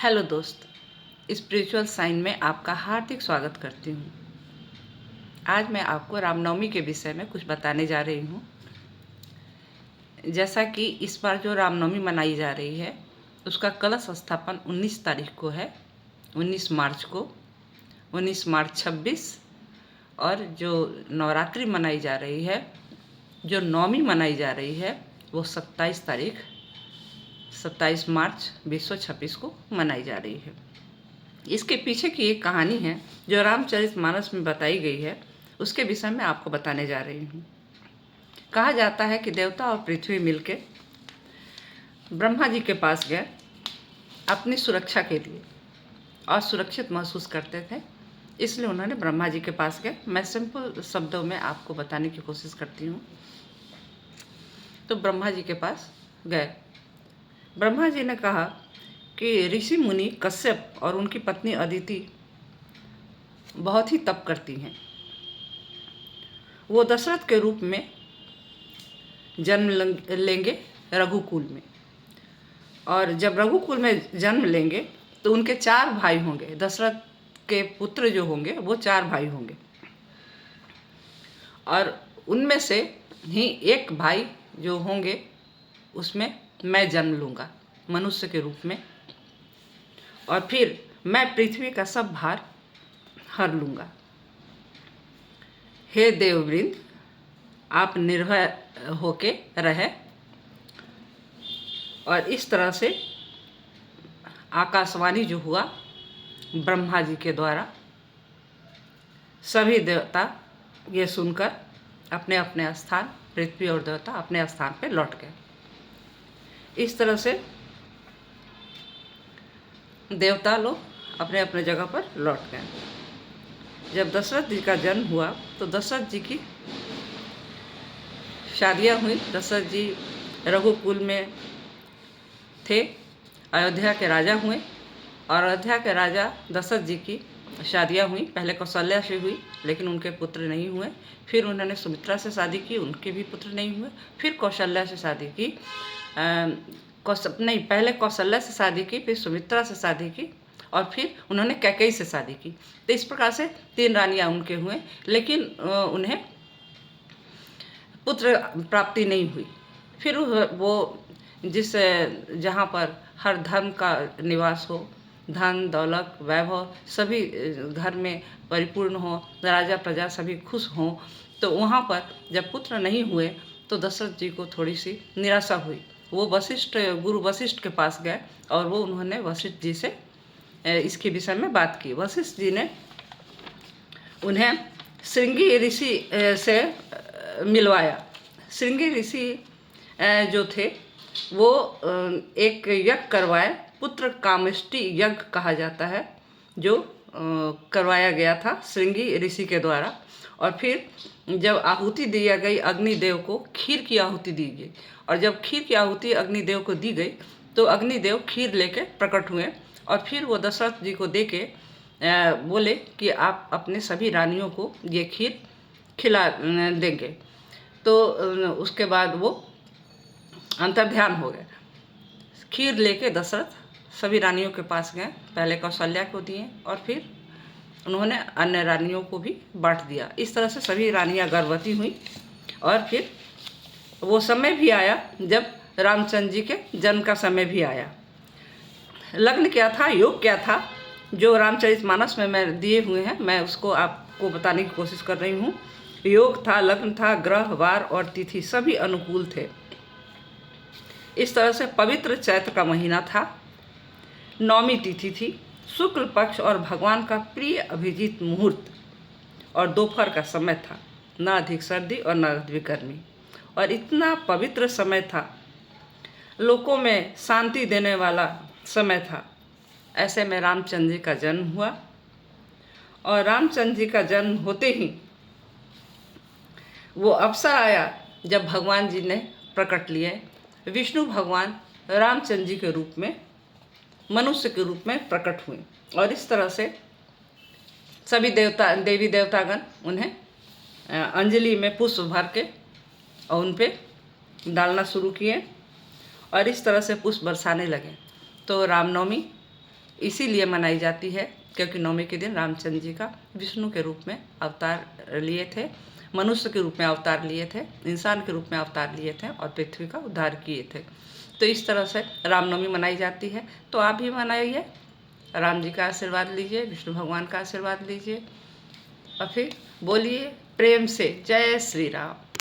Hello दोस्त, spiritual sign में आपका हार्दिक स्वागत करती हूँ। आज मैं आपको रामनवमी के विषय में कुछ बताने जा रही हूँ। जैसा कि इस बार जो रामनवमी मनाई जा रही है उसका कलश स्थापन 19 तारीख को है, 19 मार्च को, 19 मार्च 26। और जो नवरात्रि मनाई जा रही है, जो नवमी मनाई जा रही है, वो 27 तारीख 27 मार्च 2026 को मनाई जा रही है। इसके पीछे की एक कहानी है जो रामचरितमानस में बताई गई है, उसके विषय में आपको बताने जा रही हूँ। कहा जाता है कि देवता और पृथ्वी मिलके ब्रह्मा जी के पास गए अपनी सुरक्षा के लिए, और सुरक्षित महसूस करते थे, इसलिए उन्होंने ब्रह्मा जी के पास गए। मैं सिंपल शब्दों में आपको बताने की कोशिश करती हूँ। तो ब्रह्मा जी के पास गए। ब्रह्मा जी ने कहा कि ऋषि मुनि कश्यप और उनकी पत्नी अदिति बहुत ही तप करती हैं। वो दशरथ के रूप में जन्म लेंगे रघुकुल में, और जब रघुकुल में जन्म लेंगे तो उनके 4 भाई होंगे। दशरथ के पुत्र जो होंगे वो 4 भाई होंगे, और उनमें से ही एक भाई जो होंगे उसमें मैं जन्म लूँगा मनुष्य के रूप में, और फिर मैं पृथ्वी का सब भार हर लूँगा। हे देववृंद, आप निर्भय होके रहे। और इस तरह से आकाशवाणी जो हुआ ब्रह्मा जी के द्वारा, सभी देवता ये सुनकर अपने अपने स्थान, पृथ्वी और देवता अपने स्थान पे लौट गए। इस तरह से देवता लोग अपने अपने जगह पर लौट गए। जब दशरथ जी का जन्म हुआ तो दशरथ जी की शादियां हुई। दशरथ जी रघुकुल में थे, अयोध्या के राजा हुए, और अयोध्या के राजा दशरथ जी की शादियां हुई। पहले कौशल्या से हुई, लेकिन उनके पुत्र नहीं हुए। फिर उन्होंने सुमित्रा से शादी की, उनके भी पुत्र नहीं हुए। फिर कौशल्या से शादी की, पहले कौशल्या से शादी की, फिर सुमित्रा से शादी की, और फिर उन्होंने कैकेयी से शादी की। तो इस प्रकार से 3 रानियां उनके हुए, लेकिन उन्हें पुत्र प्राप्ति नहीं हुई। फिर वो जहाँ पर हर धर्म का निवास हो, धन दौलत वैभव सभी घर में परिपूर्ण हो, राजा प्रजा सभी खुश हों, तो वहाँ पर जब पुत्र नहीं हुए तो दशरथ जी को थोड़ी सी निराशा हुई। वो गुरु वशिष्ठ के पास गए, और वो उन्होंने वशिष्ठ जी से इसके विषय में बात की। वशिष्ठ जी ने उन्हें श्रृंगी ऋषि से मिलवाया। श्रृंगी ऋषि जो थे वो एक यज्ञ करवाए, पुत्र कामेष्टि यज्ञ कहा जाता है, जो करवाया गया था श्रृंगी ऋषि के द्वारा। और फिर जब आहुति दिया गई अग्निदेव को, खीर की आहुति दी गई, और जब खीर की आहुति अग्निदेव को दी गई तो अग्निदेव खीर लेके प्रकट हुए, और फिर वो दशरथ जी को दे के बोले कि आप अपने सभी रानियों को ये खीर खिला देंगे। तो उसके बाद वो अंतर्ध्यान हो गए। खीर लेके दशरथ सभी रानियों के पास गए, पहले कौशल्या को दिए और फिर उन्होंने अन्य रानियों को भी बांट दिया। इस तरह से सभी रानियां गर्भवती हुई, और फिर वो समय भी आया जब रामचंद्र जी के जन्म का समय भी आया। लग्न क्या था, योग क्या था, जो रामचरितमानस में मैं दिए हुए हैं, मैं उसको आपको बताने की कोशिश कर रही हूँ। योग था, लग्न था, ग्रह वार और तिथि सभी अनुकूल थे। इस तरह से पवित्र चैत्र का महीना था, नौमी तिथि थी, शुक्ल पक्ष और भगवान का प्रिय अभिजीत मुहूर्त, और दोपहर का समय था, न अधिक सर्दी और न अधिक गर्मी, और इतना पवित्र समय था, लोगों में शांति देने वाला समय था। ऐसे में रामचंद्र जी का जन्म हुआ, और रामचंद्र जी का जन्म होते ही वो अवसर आया जब भगवान जी ने प्रकट लिए। विष्णु भगवान रामचंद्र जी के रूप में, मनुष्य के रूप में प्रकट हुए, और इस तरह से सभी देवी देवतागण उन्हें अंजलि में पुष्प भर के और उन पे डालना शुरू किए, और इस तरह से पुष्प बरसाने लगे। तो रामनवमी इसीलिए मनाई जाती है क्योंकि नवमी के दिन रामचंद्र जी का विष्णु के रूप में अवतार लिए थे, मनुष्य के रूप में अवतार लिए थे, इंसान के रूप में अवतार लिए थे और पृथ्वी का उद्धार किए थे। तो इस तरह से रामनवमी मनाई जाती है। तो आप भी मनाइए, राम जी का आशीर्वाद लीजिए, विष्णु भगवान का आशीर्वाद लीजिए और फिर बोलिए प्रेम से जय श्री राम।